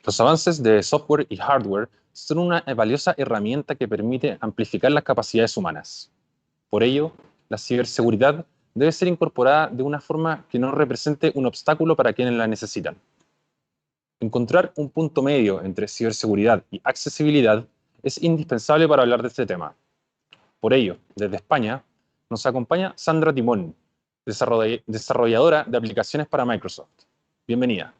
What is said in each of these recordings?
Los avances de software y hardware son una valiosa herramienta que permite amplificar las capacidades humanas. Por ello, la ciberseguridad debe ser incorporada de una forma que no represente un obstáculo para quienes la necesitan. Encontrar un punto medio entre ciberseguridad y accesibilidad es indispensable para hablar de este tema. Por ello, desde España, nos acompaña Sandra Timón, desarrolladora de aplicaciones para Microsoft. Bienvenida.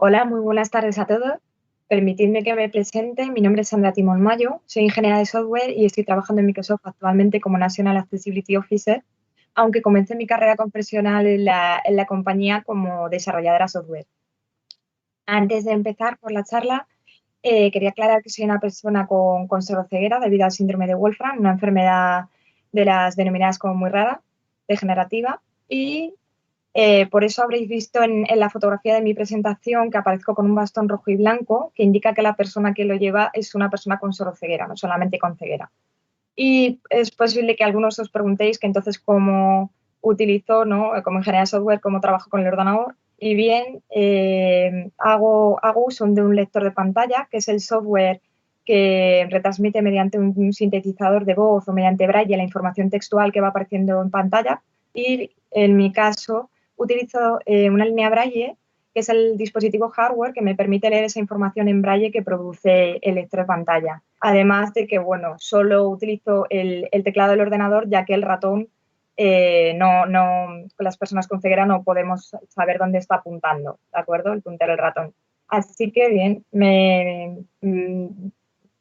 Hola, muy buenas tardes a todos. Permitidme que me presente. Mi nombre es Sandra Timón Mayo, soy ingeniera de software y estoy trabajando en Microsoft actualmente como National Accessibility Officer, aunque comencé mi carrera profesional en la compañía como desarrolladora software. Antes de empezar por la charla, quería aclarar que soy una persona con sordocieguera debido al síndrome de Wolfram, una enfermedad de las denominadas como muy rara, degenerativa, y por eso habréis visto en la fotografía de mi presentación que aparezco con un bastón rojo y blanco, que indica que la persona que lo lleva es una persona con sordocieguera, no solamente con ceguera. Y es posible que algunos os preguntéis que entonces cómo utilizo, ¿no?, como ingeniera de software, cómo trabajo con el ordenador. Y bien, hago uso de un lector de pantalla, que es el software que retransmite mediante un sintetizador de voz o mediante braille la información textual que va apareciendo en pantalla. Y en mi caso, utilizo una línea braille, que es el dispositivo hardware que me permite leer esa información en braille que produce el lector de pantalla. Además de que, bueno, solo utilizo el teclado del ordenador, ya que el ratón, con las personas con ceguera no podemos saber dónde está apuntando, ¿de acuerdo? El puntero del ratón. Así que, bien,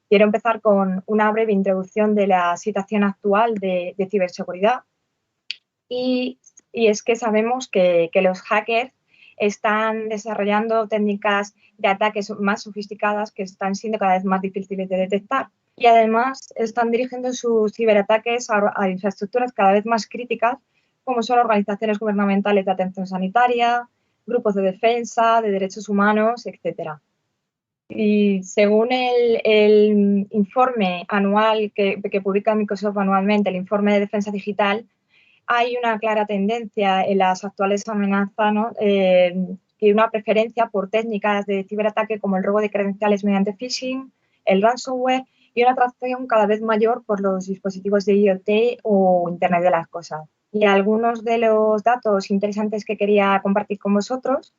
quiero empezar con una breve introducción de la situación actual de ciberseguridad. Y es que sabemos que los hackers están desarrollando técnicas de ataques más sofisticadas que están siendo cada vez más difíciles de detectar. Y además están dirigiendo sus ciberataques a infraestructuras cada vez más críticas, como son organizaciones gubernamentales de atención sanitaria, grupos de defensa, de derechos humanos, etc. Y según el informe anual que publica Microsoft anualmente, el informe de defensa digital, hay una clara tendencia en las actuales amenazas, ¿no?, y una preferencia por técnicas de ciberataque como el robo de credenciales mediante phishing, el ransomware y una atracción cada vez mayor por los dispositivos de IoT o Internet de las Cosas. Y algunos de los datos interesantes que quería compartir con vosotros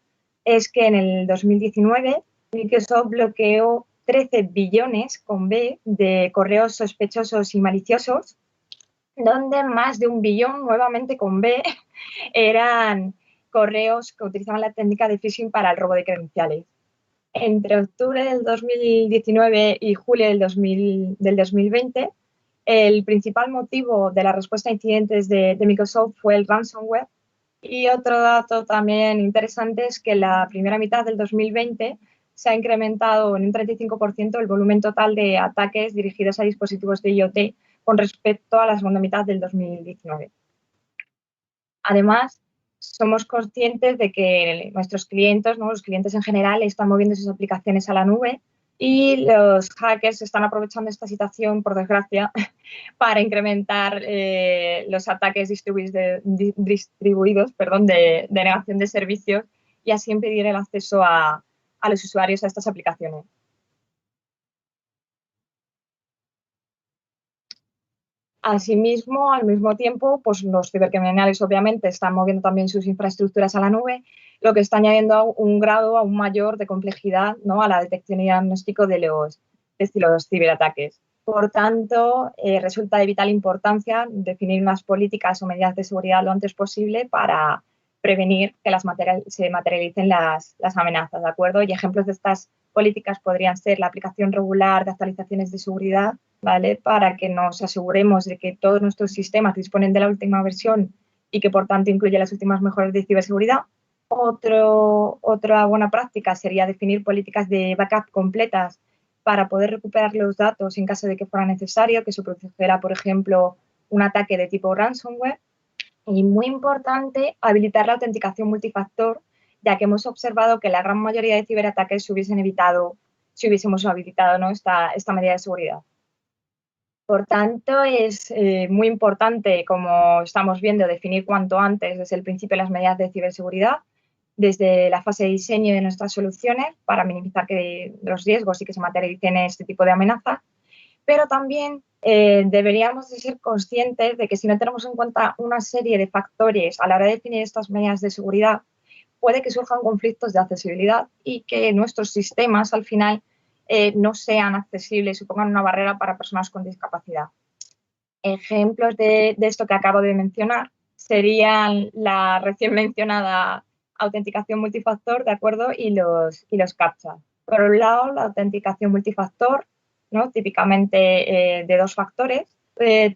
es que en el 2019 Microsoft bloqueó 13 billones con B de correos sospechosos y maliciosos, donde más de 1 billón, nuevamente con B, eran correos que utilizaban la técnica de phishing para el robo de credenciales. Entre octubre del 2019 y julio del 2020, el principal motivo de la respuesta a incidentes de Microsoft fue el ransomware. Y otro dato también interesante es que en la primera mitad del 2020 se ha incrementado en un 35% el volumen total de ataques dirigidos a dispositivos de IoT con respecto a la segunda mitad del 2019. Además, somos conscientes de que nuestros clientes, ¿no?, los clientes en general, están moviendo sus aplicaciones a la nube y los hackers están aprovechando esta situación, por desgracia, para incrementar los ataques distribuidos de negación de servicios y así impedir el acceso a los usuarios a estas aplicaciones. Asimismo, al mismo tiempo, pues los cibercriminales obviamente están moviendo también sus infraestructuras a la nube, lo que está añadiendo un grado aún mayor de complejidad, ¿no?, a la detección y diagnóstico de los ciberataques. Por tanto, resulta de vital importancia definir unas políticas o medidas de seguridad lo antes posible para prevenir que se materialicen las amenazas, ¿de acuerdo? Y ejemplos de estas políticas podrían ser la aplicación regular de actualizaciones de seguridad, ¿vale?, para que nos aseguremos de que todos nuestros sistemas disponen de la última versión y que, por tanto, incluye las últimas mejoras de ciberseguridad. Otra buena práctica sería definir políticas de backup completas para poder recuperar los datos en caso de que fuera necesario, que se produjera, por ejemplo, un ataque de tipo ransomware. Y muy importante, habilitar la autenticación multifactor, ya que hemos observado que la gran mayoría de ciberataques se hubiesen evitado si hubiésemos habilitado, ¿no?, esta medida de seguridad. Por tanto, es muy importante, como estamos viendo, definir cuanto antes desde el principio las medidas de ciberseguridad, desde la fase de diseño de nuestras soluciones para minimizar los riesgos y que se materialicen este tipo de amenazas, pero también deberíamos de ser conscientes de que si no tenemos en cuenta una serie de factores a la hora de definir estas medidas de seguridad, puede que surjan conflictos de accesibilidad y que nuestros sistemas al final no sean accesibles y supongan una barrera para personas con discapacidad. Ejemplos de esto que acabo de mencionar serían la recién mencionada autenticación multifactor, ¿de acuerdo? Y los CAPTCHA. Por un lado, la autenticación multifactor, ¿no? Típicamente de 2 factores,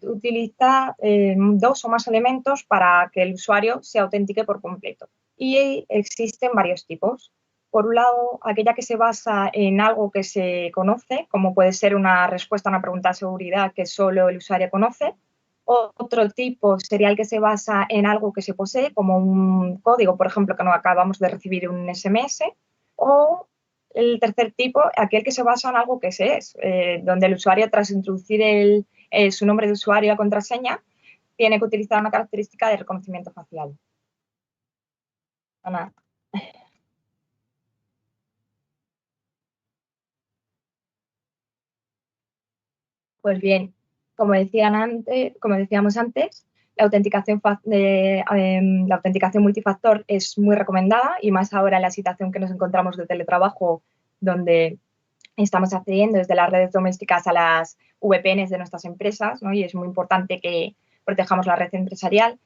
utiliza 2 o más elementos para que el usuario se autentique por completo. Y existen varios tipos. Por un lado, aquella que se basa en algo que se conoce, como puede ser una respuesta a una pregunta de seguridad que solo el usuario conoce. Otro tipo sería el que se basa en algo que se posee, como un código, por ejemplo, que no acabamos de recibir un SMS. O el tercer tipo, aquel que se basa en algo que se es, donde el usuario, tras introducir su nombre de usuario y la contraseña, tiene que utilizar una característica de reconocimiento facial. Ana. Pues bien, como decíamos antes, la autenticación multifactor es muy recomendada y más ahora en la situación que nos encontramos de teletrabajo, donde estamos accediendo desde las redes domésticas a las VPNs de nuestras empresas, ¿no? Y es muy importante que protejamos la red empresarial,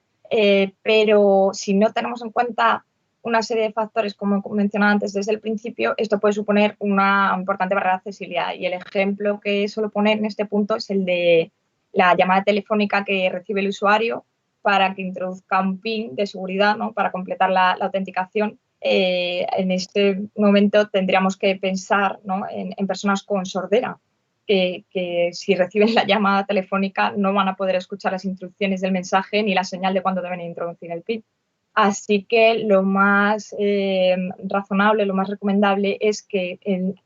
pero si no tenemos en cuenta una serie de factores, como mencionaba antes desde el principio, esto puede suponer una importante barrera de accesibilidad. Y el ejemplo que suelo poner en este punto es el de la llamada telefónica que recibe el usuario para que introduzca un PIN de seguridad, ¿no? Para completar la autenticación. En este momento tendríamos que pensar, ¿no? en personas con sordera, que si reciben la llamada telefónica no van a poder escuchar las instrucciones del mensaje ni la señal de cuándo deben introducir el PIN. Así que lo más razonable, lo más recomendable es que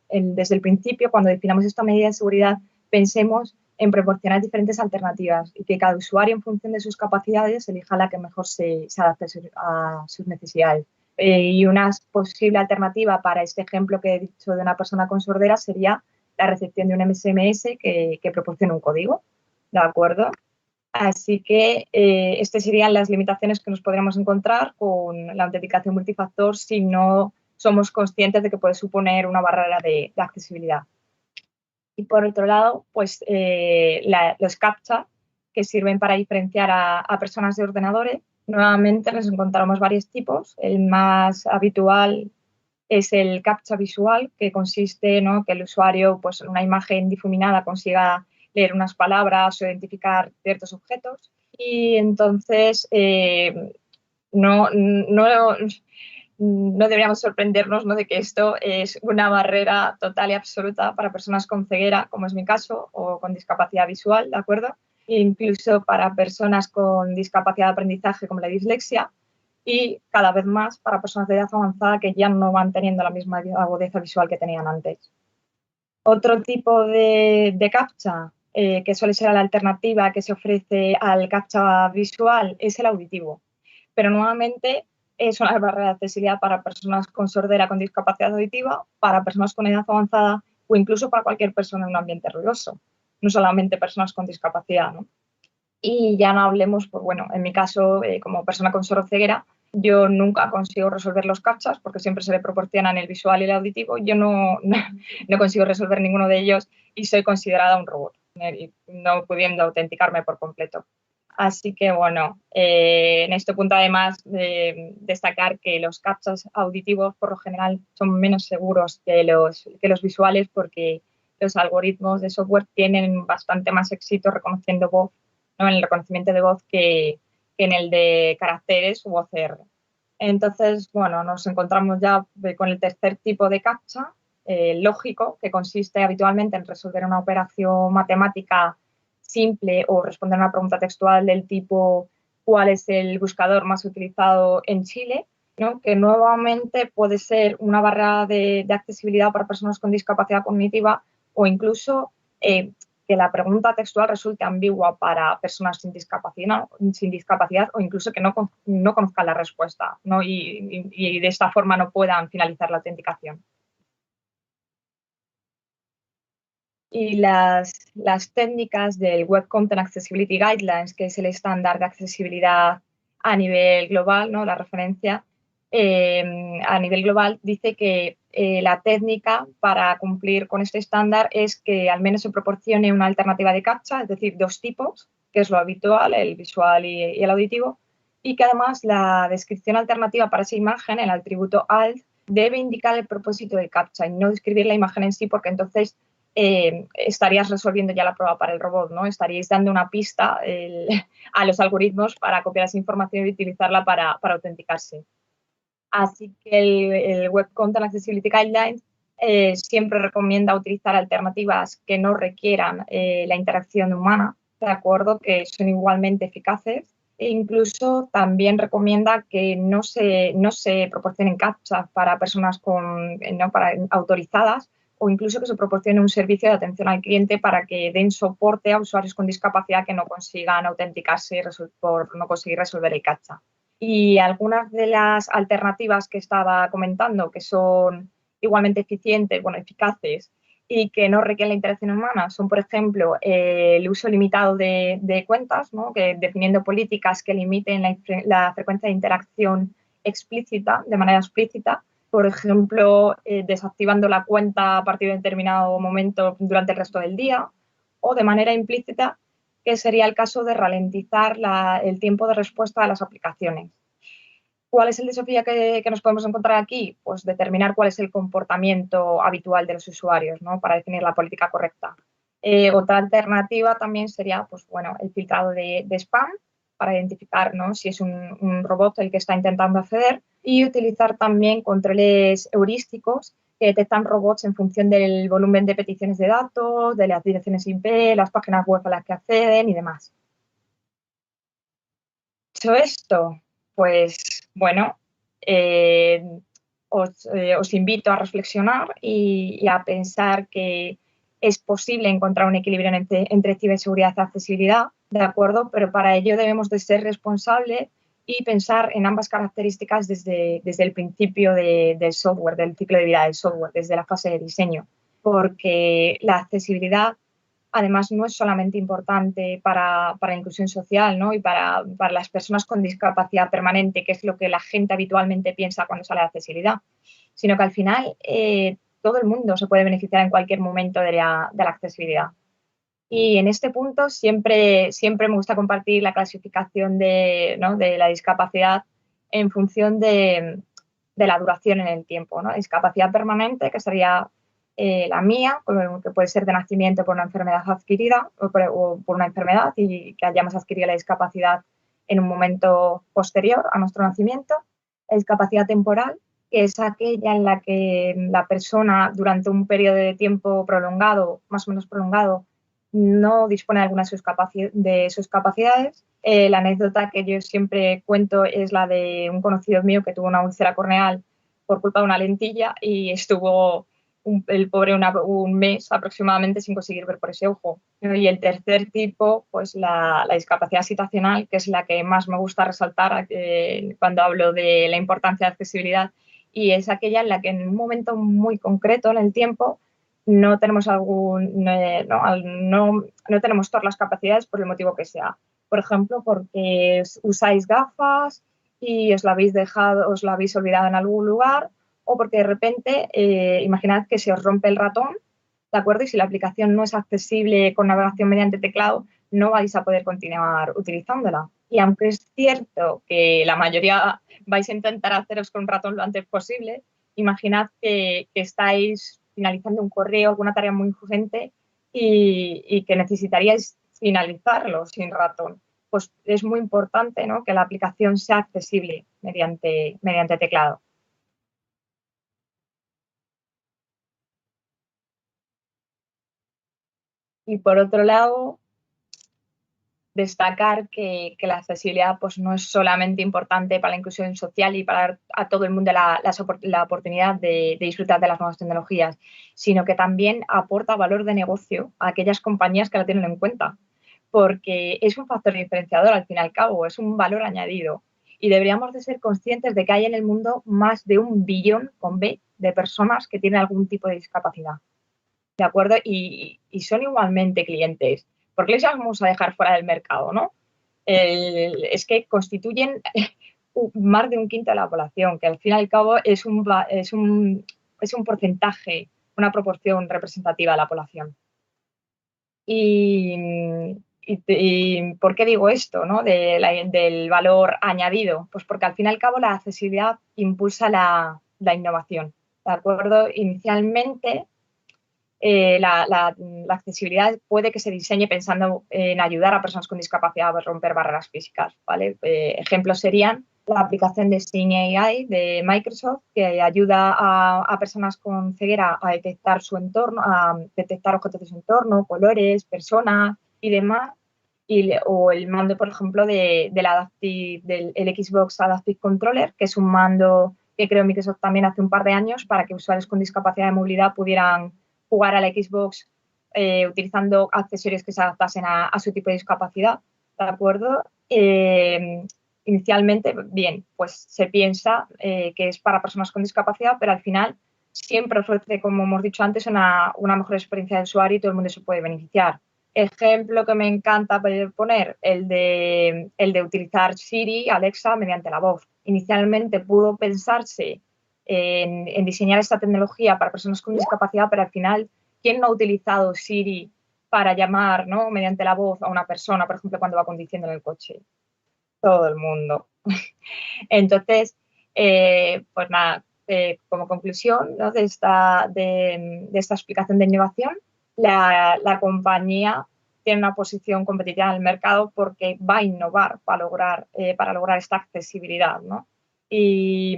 desde el principio, cuando definamos esta medida de seguridad, pensemos en proporcionar diferentes alternativas y que cada usuario, en función de sus capacidades, elija la que mejor se adapte a sus necesidades. Y una posible alternativa para este ejemplo que he dicho de una persona con sordera sería la recepción de un SMS que proporcione un código, ¿de acuerdo? Así que estas serían las limitaciones que nos podríamos encontrar con la autenticación multifactor si no somos conscientes de que puede suponer una barrera de accesibilidad. Y por otro lado, pues los CAPTCHA, que sirven para diferenciar a personas de ordenadores. Nuevamente les encontramos varios tipos. El más habitual es el CAPTCHA visual, que consiste, ¿no?, que el usuario, pues en una imagen difuminada, consiga leer unas palabras o identificar ciertos objetos. Y entonces no deberíamos sorprendernos, ¿no?, de que esto es una barrera total y absoluta para personas con ceguera, como es mi caso, o con discapacidad visual, ¿de acuerdo? E incluso para personas con discapacidad de aprendizaje, como la dislexia, y cada vez más para personas de edad avanzada que ya no van teniendo la misma agudeza visual que tenían antes. Otro tipo de CAPTCHA, que suele ser la alternativa que se ofrece al CAPTCHA visual, es el auditivo. Pero nuevamente es una barrera de accesibilidad para personas con sordera, con discapacidad auditiva, para personas con edad avanzada o incluso para cualquier persona en un ambiente ruidoso, no solamente personas con discapacidad, ¿no? Y ya no hablemos, pues bueno, en mi caso, como persona con sordera, yo nunca consigo resolver los CAPTCHAs porque siempre se le proporcionan el visual y el auditivo. Yo no consigo resolver ninguno de ellos y soy considerada un robot, no pudiendo autenticarme por completo. Así que, bueno, en este punto además destacar que los CAPTCHAs auditivos por lo general son menos seguros que los visuales porque los algoritmos de software tienen bastante más éxito reconociendo voz, ¿no?, en el reconocimiento de voz que en el de caracteres u OCR. Entonces, bueno, nos encontramos ya con el tercer tipo de CAPTCHA, lógico, que consiste habitualmente en resolver una operación matemática simple o responder a una pregunta textual del tipo ¿cuál es el buscador más utilizado en Chile?, ¿no?, que nuevamente puede ser una barrera de accesibilidad para personas con discapacidad cognitiva o incluso que que la pregunta textual resulte ambigua para personas sin discapacidad o incluso que no conozcan la respuesta, ¿no? Y de esta forma no puedan finalizar la autenticación. Y las técnicas del Web Content Accessibility Guidelines, que es el estándar de accesibilidad a nivel global, ¿no? La referencia a nivel global, dice que la técnica para cumplir con este estándar es que al menos se proporcione una alternativa de captcha, es decir, dos tipos, que es lo habitual, el visual y el auditivo, y que además la descripción alternativa para esa imagen, el atributo alt, debe indicar el propósito del captcha y no describir la imagen en sí, porque entonces estarías resolviendo ya la prueba para el robot, ¿no? Estaríais dando una pista a los algoritmos para copiar esa información y utilizarla para autenticarse. Así que el Web Content Accessibility Guidelines siempre recomienda utilizar alternativas que no requieran la interacción humana, ¿de acuerdo? Que son igualmente eficaces. E incluso también recomienda que no se proporcionen captchas para personas autorizadas, o incluso que se proporcione un servicio de atención al cliente para que den soporte a usuarios con discapacidad que no consigan autenticarse por no conseguir resolver el captcha. Y algunas de las alternativas que estaba comentando, que son igualmente eficientes, eficaces y que no requieren la interacción humana, son, por ejemplo, el uso limitado de cuentas, ¿no? Que definiendo políticas que limiten la frecuencia de interacción explícita, de manera explícita, por ejemplo, desactivando la cuenta a partir de determinado momento durante el resto del día, o de manera implícita, que sería el caso de ralentizar el tiempo de respuesta a las aplicaciones. ¿Cuál es el desafío que nos podemos encontrar aquí? Pues determinar cuál es el comportamiento habitual de los usuarios, ¿no? Para definir la política correcta. Otra alternativa también sería el filtrado de spam para identificar, ¿no? Si es un robot el que está intentando acceder, y utilizar también controles heurísticos que detectan robots en función del volumen de peticiones de datos, de las direcciones IP, las páginas web a las que acceden y demás. Dicho esto, pues eh, os invito a reflexionar y a pensar que es posible encontrar un equilibrio entre ciberseguridad y accesibilidad, ¿de acuerdo? Pero para ello debemos de ser responsables y pensar en ambas características desde el principio del software, del ciclo de vida del software, desde la fase de diseño, porque la accesibilidad además no es solamente importante para la inclusión social, ¿no? Y para las personas con discapacidad permanente, que es lo que la gente habitualmente piensa cuando sale de accesibilidad, sino que al final todo el mundo se puede beneficiar en cualquier momento de la accesibilidad. Y en este punto siempre me gusta compartir la clasificación de la discapacidad en función de la duración en el tiempo, ¿no? Discapacidad permanente, que sería la mía, que puede ser de nacimiento por una enfermedad adquirida o por una enfermedad y que hayamos adquirido la discapacidad en un momento posterior a nuestro nacimiento. La discapacidad temporal, que es aquella en la que la persona durante un periodo de tiempo prolongado, más o menos prolongado, no dispone de alguna de sus capacidades. La anécdota que yo siempre cuento es la de un conocido mío que tuvo una úlcera corneal por culpa de una lentilla y estuvo el pobre un mes aproximadamente sin conseguir ver por ese ojo. Y el tercer tipo, pues la discapacidad situacional, que es la que más me gusta resaltar cuando hablo de la importancia de accesibilidad, y es aquella en la que en un momento muy concreto en el tiempo no tenemos no tenemos todas las capacidades por el motivo que sea. Por ejemplo, porque usáis gafas y os la habéis olvidado en algún lugar, o porque de repente, imaginad que se os rompe el ratón, ¿de acuerdo? Y si la aplicación no es accesible con navegación mediante teclado, no vais a poder continuar utilizándola. Y aunque es cierto que la mayoría vais a intentar haceros con un ratón lo antes posible, imaginad que estáis finalizando un correo, alguna tarea muy urgente y que necesitaríais finalizarlo sin ratón. Pues es muy importante, ¿no?, que la aplicación sea accesible mediante teclado. Y por otro lado, destacar que la accesibilidad pues, no es solamente importante para la inclusión social y para dar a todo el mundo la oportunidad de disfrutar de las nuevas tecnologías, sino que también aporta valor de negocio a aquellas compañías que la tienen en cuenta, porque es un factor diferenciador al fin y al cabo, es un valor añadido. Y deberíamos de ser conscientes de que hay en el mundo más de 1 billón con B de personas que tienen algún tipo de discapacidad. ¿De acuerdo? Y son igualmente clientes. ¿Por qué les vamos a dejar fuera del mercado, no? Es que constituyen más de 1/5 de la población, que al fin y al cabo es un porcentaje, una proporción representativa de la población. ¿Y por qué digo esto, no? Del valor añadido? Pues porque al fin y al cabo la accesibilidad impulsa la innovación, ¿de acuerdo? Inicialmente la accesibilidad puede que se diseñe pensando en ayudar a personas con discapacidad a romper barreras físicas, ¿vale? Ejemplos serían la aplicación de Seeing AI de Microsoft, que ayuda a personas con ceguera a detectar su entorno, a detectar objetos de su entorno, colores, personas y demás. O el mando, por ejemplo, del Xbox Adaptive Controller, que es un mando que creó Microsoft también hace un par de años para que usuarios con discapacidad de movilidad pudieran jugar a la Xbox utilizando accesorios que se adaptasen a su tipo de discapacidad, ¿de acuerdo? Inicialmente, bien, pues se piensa que es para personas con discapacidad, pero al final siempre ofrece, como hemos dicho antes, una mejor experiencia de usuario y todo el mundo se puede beneficiar. Ejemplo que me encanta poner, el de utilizar Siri, Alexa, mediante la voz. Inicialmente pudo pensarse en diseñar esta tecnología para personas con discapacidad, pero al final, ¿quién no ha utilizado Siri para llamar, ¿no? mediante la voz a una persona, por ejemplo, cuando va conduciendo en el coche? Todo el mundo. Entonces, pues nada, como conclusión, ¿no? de esta explicación de innovación, la compañía tiene una posición competitiva en el mercado porque va a innovar para lograr esta accesibilidad, ¿no? Y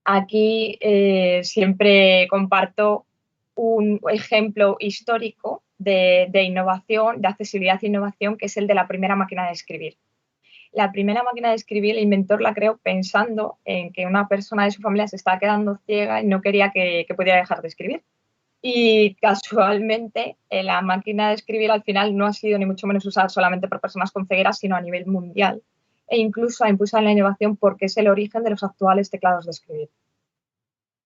aquí siempre comparto un ejemplo histórico de innovación, de accesibilidad e innovación, que es el de la primera máquina de escribir. La primera máquina de escribir, el inventor la creó pensando en que una persona de su familia se estaba quedando ciega y no quería que pudiera dejar de escribir. Y casualmente la máquina de escribir al final no ha sido ni mucho menos usada solamente por personas con ceguera, sino a nivel mundial. E incluso ha impulsado la innovación porque es el origen de los actuales teclados de escribir.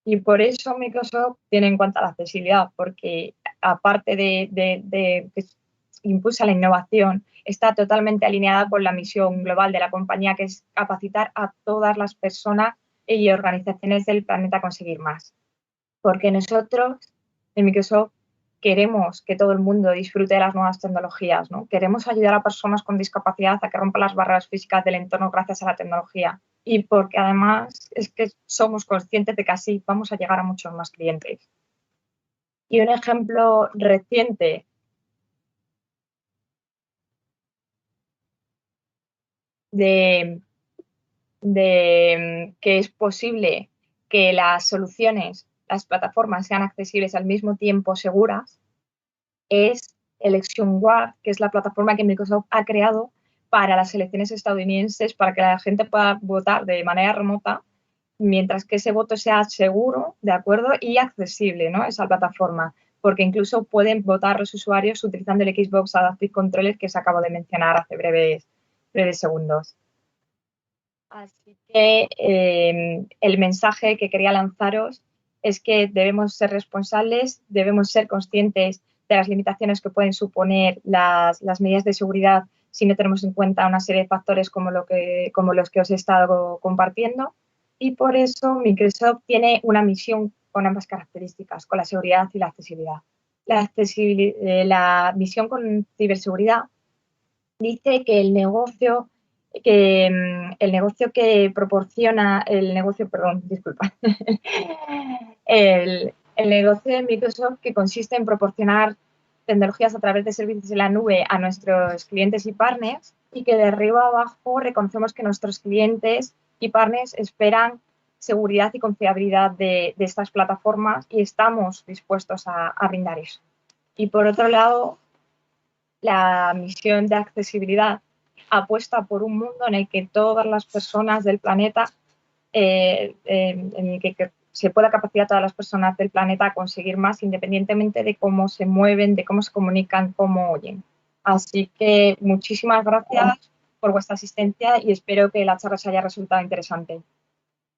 Y por eso Microsoft tiene en cuenta la accesibilidad, porque aparte de que impulsa la innovación, está totalmente alineada con la misión global de la compañía, que es capacitar a todas las personas y organizaciones del planeta a conseguir más. Porque nosotros, en Microsoft, queremos que todo el mundo disfrute de las nuevas tecnologías, ¿no? Queremos ayudar a personas con discapacidad a que rompan las barreras físicas del entorno gracias a la tecnología. Y porque además es que somos conscientes de que así vamos a llegar a muchos más clientes. Y un ejemplo reciente de que es posible que las soluciones, las plataformas sean accesibles al mismo tiempo seguras, es Election Guard, que es la plataforma que Microsoft ha creado para las elecciones estadounidenses, para que la gente pueda votar de manera remota, mientras que ese voto sea seguro, ¿de acuerdo? Y accesible, ¿no? Esa plataforma, porque incluso pueden votar los usuarios utilizando el Xbox Adaptive Controller que os acabo de mencionar hace breves segundos. Así que el mensaje que quería lanzaros es que debemos ser responsables, debemos ser conscientes de las limitaciones que pueden suponer las medidas de seguridad si no tenemos en cuenta una serie de factores como los que os he estado compartiendo. Y por eso Microsoft tiene una misión con ambas características, con la seguridad y la accesibilidad. La misión con ciberseguridad dice que el negocio que proporciona el negocio de Microsoft, que consiste en proporcionar tecnologías a través de servicios en la nube a nuestros clientes y partners, y que de arriba a abajo reconocemos que nuestros clientes y partners esperan seguridad y confiabilidad de estas plataformas y estamos dispuestos a brindar eso. Y por otro lado, la misión de accesibilidad apuesta por un mundo en el que todas las personas del planeta, en el que se pueda capacitar a todas las personas del planeta a conseguir más, independientemente de cómo se mueven, de cómo se comunican, cómo oyen. Así que muchísimas gracias por vuestra asistencia y espero que la charla os haya resultado interesante.